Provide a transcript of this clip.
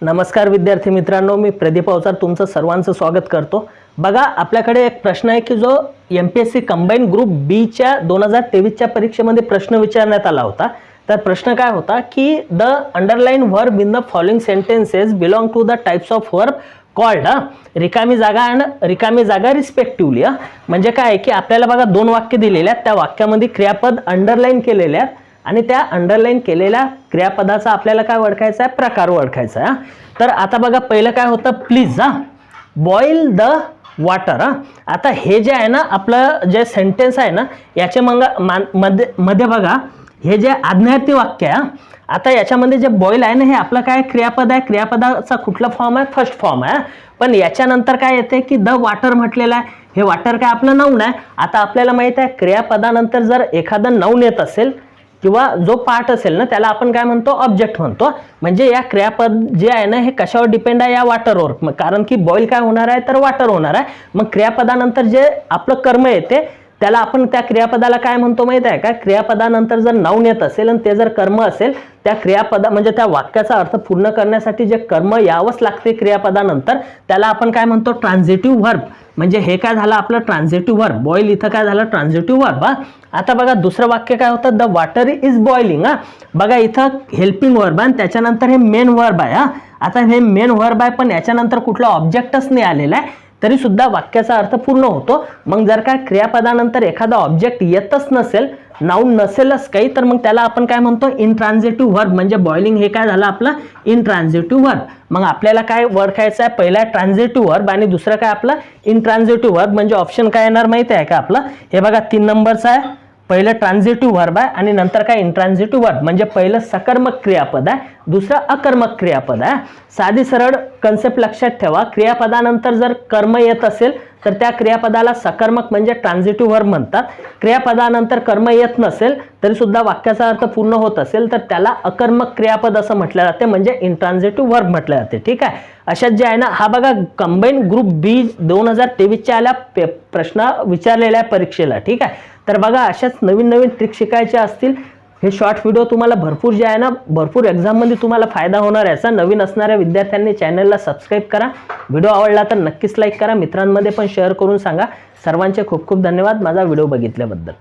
नमस्कार विद्यार्थी मित्रांनो, मी प्रदीप अवचार तुमचं सर्वांचं स्वागत करतो। बघा, आपल्याकडे एक प्रश्न आहे की जो एमपीएससी कंबाइंड ग्रुप बी च्या 2023 च्या परीक्षेमध्ये प्रश्न विचारण्यात आला होता। तर प्रश्न काय होता की the underline verb in the following sentences belong to the types of verb called रिकामी जागा आणि रिकामी जागा रिस्पेक्टिव्हली। म्हणजे काय आहे की आपल्याला बघा दोन वाक्य दिलेले आहेत, त्या वाक्यामध्ये क्रियापद अंडरलाइन केलेले आहेत आणि त्या अंडरलाइन केलेल्या क्रियापदाचा आपल्याला काय ओळखायचा आहे, प्रकार ओळखायचा आहे। तर आता बघा पहिलं काय होतं, प्लीज बॉईल द वॉटर। आता हे जे आहे ना आपलं जे सेंटेन्स आहे ना याच्या मध्ये बघा हे जे आज्ञार्थी वाक्य आहे, आता याच्यामध्ये जे बॉईल आहे ना हे आपलं काय क्रियापद आहे, क्रियापदाचा कुठला फॉर्म आहे, फर्स्ट फॉर्म आहे। पण याच्यानंतर काय येते की द वॉटर म्हटलेलं आहे, हे वॉटर काय आपलं नाउन आहे। आता आपल्याला माहित आहे क्रियापदानंतर जर एखादं नाउन येत असेल किंवा जो पार्ट असेल ना त्याला आपण काय म्हणतो, ऑब्जेक्ट म्हणतो। म्हणजे या क्रियापद जे आहे ना हे कशावर डिपेंड आहे, या वॉटरवर। कारण की बॉईल काय होणार आहे तर वॉटर होणार आहे। मग क्रियापदानंतर जे आपलं कर्म येते त्याला आपण त्या क्रियापदाला काय म्हणतो माहित आहे का, क्रियापदानंतर जर नाउन येत असेल आणि ते जर कर्म असेल, त्या क्रियापदा म्हणजे त्या वाक्याचा अर्थ पूर्ण करण्यासाठी जे कर्म यावंच लागते क्रियापदानंतर त्याला आपण काय म्हणतो, ट्रान्झिटिव्ह वर्ब। म्हणजे हे काय झालं आपलं ट्रान्झिटिव्ह वर्ब, बॉईल इथं काय झालं ट्रान्झिटिव्ह वर्ब। आता बघा दुसरं वाक्य काय होतं, द वॉटर इज बॉइलिंग। बघा इथं हेल्पिंग वर्ब आणि त्याच्यानंतर हे मेन वर्ब आहे। आता हे मेन वर्ब आहे पण याच्यानंतर कुठला ऑब्जेक्टच नाही आलेला आहे तरी सुद्धा वाक्याचा अर्थ पूर्ण होतो। मग जर का क्रियापदानंतर एखादा ऑब्जेक्ट येतच नसेल, नाउन नसेलच काही, तर मग त्याला आपण काय म्हणतो, इंट्रान्झिटिव्ह वर्ब। म्हणजे बॉइलिंग हे काय झालं आपलं इंट्रान्झिटिव्ह वर्ब। मग आपल्याला काय ओळखायचं आहे, पहिला ट्रान्झिटिव्ह वर्ब आणि दुसरं काय आपलं इंट्रान्झिटिव्ह वर्ब। म्हणजे ऑप्शन काय येणार माहिती आहे का आपलं, हे बघा 3 नंबरचा आहे, पहिलं ट्रान्झिटिव्ह वर्ब आहे आणि नंतर काय इंट्रान्झिटिव्ह वर्ब। म्हणजे पहिलं सकर्मक क्रियापद आहे, दुसरं अकर्मक क्रियापद आहे। साधी सरळ कन्सेप्ट लक्षात ठेवा, क्रियापदानंतर जर कर्म येत असेल तर त्या क्रियापदाला सकर्मक म्हणजे ट्रान्झिटिव्ह वर्ब म्हणतात। क्रियापदानंतर कर्म येत नसेल तरी सुद्धा वाक्याचा अर्थ पूर्ण होत असेल तर त्याला अकर्मक क्रियापद असं म्हटलं जाते, म्हणजे इंट्रान्झिटिव्ह वर्ब म्हटलं जाते। ठीक आहे, अशात जे आहे ना हा बघा कंबाइंड ग्रुप बी 2023 च्या आल्या प्रश्न विचारलेल्या आहे परीक्षेला। ठीक आहे, तर बघा अशाच नवीन नवीन ट्रिक शिकायच्या असतील, हे शॉर्ट व्हिडिओ तुम्हाला भरपूर जे आहे ना भरपूर एक्झाम मध्ये तुम्हाला फायदा होणार आहे। नवीन असणाऱ्या विद्यार्थ्यांनी चॅनलला सबस्क्राईब करा, व्हिडिओ आवडला तर नक्कीच लाईक करा, मित्रांमध्ये पण शेअर करून सांगा। सर्वांचे खूप खूप धन्यवाद माझा व्हिडिओ बघितल्याबद्दल।